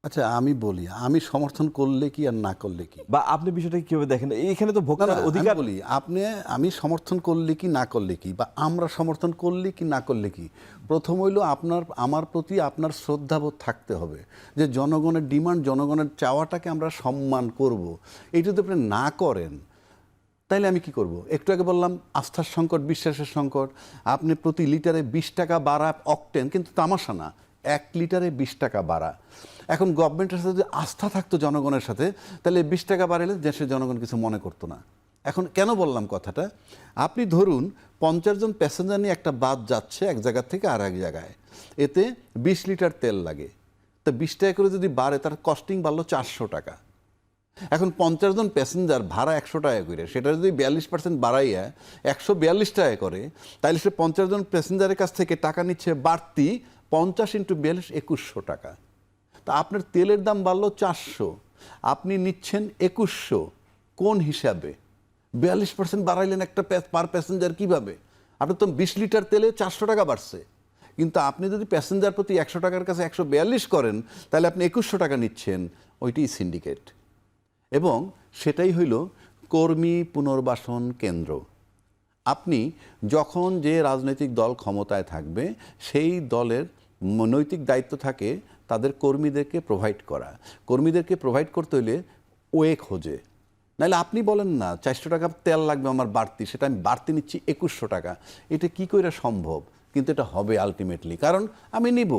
আচ্ছা আমি বলি, আমি সমর্থন করলে কি আর না করলে কি? বা আপনি বিষয়টা কিভাবে দেখেন? এইখানে তো না, ভোক্তার আমি অধিকার। বলি আমি সমর্থন করলে কি না করলে কি, বা আমরা সমর্থন করলে কি না করলে কি, প্রথম হইল আমার প্রতি আপনার শ্রদ্ধাবোধ থাকতে হবে যে জনগণের ডিমান্ড, জনগণের চাওয়াটাকে আমরা সম্মান করব। এইটা যদি আপনি না করেন তাইলে আমি কি করব? একটু আগে বললাম আস্থার সংকট, বিশ্বাসের সংকট। আপনি প্রতি লিটারে 20 টাকা বাড়া অকটেন, কিন্তু তামাশা না, 1 লিটারে 20 টাকা বাড়া। এখন গভর্নমেন্টের সাথে যদি আস্থা থাকতো জনগণের সাথে, তাহলে 20 টাকা বাড়ালে দেশের জনগণ কিছু মনে করতো না। এখন কেন বললাম কথাটা? আপনি ধরুন 50 জন প্যাসেঞ্জার নিয়ে একটা বাস যাচ্ছে এক জায়গা থেকে আর এক জায়গায়, এতে 20 লিটার তেল লাগে। তো 20 টাকা করে যদি বাড়ে, তার কস্টিং বাড়লো 400 টাকা। এখন 50 জন প্যাসেঞ্জার ভাড়া 100 টাকা করে, সেটা যদি 42% বাড়াইয়া 142 টাকা করে, তাহলে সে 50 জন প্যাসেঞ্জারের কাছ থেকে টাকা নিচ্ছে বাড়তি 50 × 42 2100 টাকা। তা আপনার তেলের দাম বাড়লো 400, আপনি নিচ্ছেন 2100। কোন হিসাবে 42% বাড়াইলেন একটা পার প্যাসেঞ্জার কিভাবে? আপনার তো 20 লিটার তেলে 400 টাকা বাড়ছে, কিন্তু আপনি যদি প্যাসেঞ্জার প্রতি 100 টাকার কাছে 142 করেন, তাহলে আপনি 2100 টাকা নিচ্ছেন। ওইটাই সিন্ডিকেট। এবং সেটাই হইল কর্মী পুনর্বাসন কেন্দ্র। আপনি যখন যে রাজনৈতিক দল ক্ষমতায় থাকবে, সেই দলের নৈতিক দায়িত্ব থাকে তাদের কর্মীদেরকে প্রোভাইড করা। কর্মীদেরকে প্রোভাইড করতে হলে ওয়ে খোঁজে। নাহলে আপনি বলেন না 400 টাকা তেল লাগবে আমার বাড়তি, সেটা আমি বাড়তি নিচ্ছি 2100 টাকা। এটা কি করে সম্ভব? কিন্তু এটা হবে আলটিমেটলি, কারণ আমি নিব।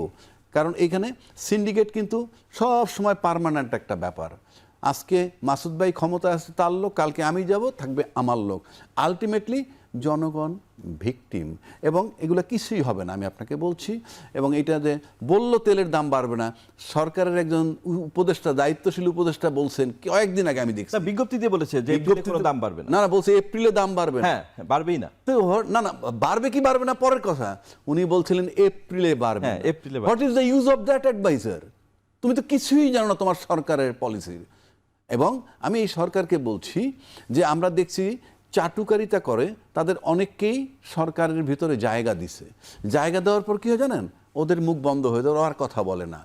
কারণ এইখানে সিন্ডিকেট কিন্তু সব সময় পার্মানেন্ট একটা ব্যাপার। আজকে মাসুদ ভাই ক্ষমতা আছে, তার লোক, কালকে আমি যাব, থাকবে আমার লোক। আলটিমেটলি জনগণ ভিকটিম, এবং এগুলো কিছুই হবে না, আমি আপনাকে বলছি। এবং এটা যে বলল তেলের দাম বাড়বে না, সরকারের একজন উপদেষ্টা, দায়িত্বশীল উপদেষ্টা বলছেন কয়েকদিন আগে, আমি দেখছি বিজ্ঞপ্তি দিয়ে বলেছে যে এপ্রিলে কোনো দাম বাড়বে না। না না, বলছে এপ্রিলে দাম বাড়বে না। হ্যাঁ, বাড়বেই না। তো না না, বাড়বে কি বাড়বে না পরের কথা, উনি বলছিলেন এপ্রিলে বাড়বে। হ্যাঁ, এপ্রিলে বাড়বে। What is the use of that advisor? তুমি তো কিছুই জানো না তোমার সরকারের পলিসির। এবং আমি এই সরকারকে বলছি যে আমরা দেখছি চাটুকারিতা করে তাদের অনেককেই সরকারের ভিতরে জায়গা দিছে। জায়গা দেওয়ার পর কী হয় জানেন? ওদের মুখ বন্ধ হয়ে যায়, ওরা আর কথা বলে না,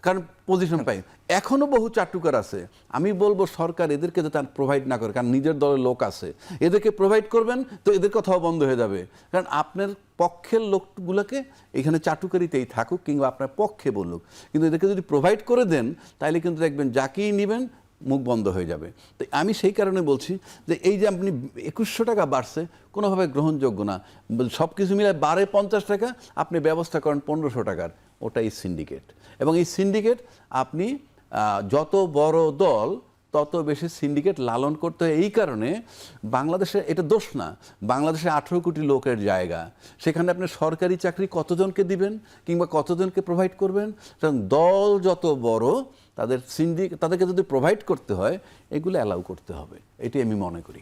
কারণ পজিশন পাই। এখনও বহু চাটুকার আছে। আমি বলবো সরকার এদেরকে যাতে প্রোভাইড না করে, কারণ নিজের দলের লোক আছে, এদেরকে প্রোভাইড করবেন তো এদের কথাও বন্ধ হয়ে যাবে। কারণ আপনার পক্ষের লোকগুলোকে এখানে চাটুকারিতেই থাকুক কিংবা আপনার পক্ষে বলুক, কিন্তু এদেরকে যদি প্রোভাইড করে দেন, তাহলে কিন্তু দেখবেন যাকেই নেবেন মুখ বন্ধ হয়ে যাবে। তো আমি সেই কারণে বলছি যে এই যে আপনি 2100 টাকা বাড়ছে, কোনোভাবে গ্রহণযোগ্য না। সব কিছু মিলে বাড়ে 50 টাকা, আপনি ব্যবস্থা করেন 1500 টাকার, ওটাই সিন্ডিকেট। এবং এই সিন্ডিকেট আপনি যত বড় দল তত বেশি সিন্ডিকেট লালন করতে হয়। এই কারণে বাংলাদেশে এটা দোষ না, বাংলাদেশে 18 কোটি লোকের জায়গা, সেখানে আপনি সরকারি চাকরি কতজনকে দিবেন কিংবা কতজনকে প্রোভাইড করবেন? কারণ দল যত বড়, তাদেরকে যদি প্রোভাইড করতে হয়, এগুলো অ্যালাউ করতে হবে, এটি আমি মনে করি।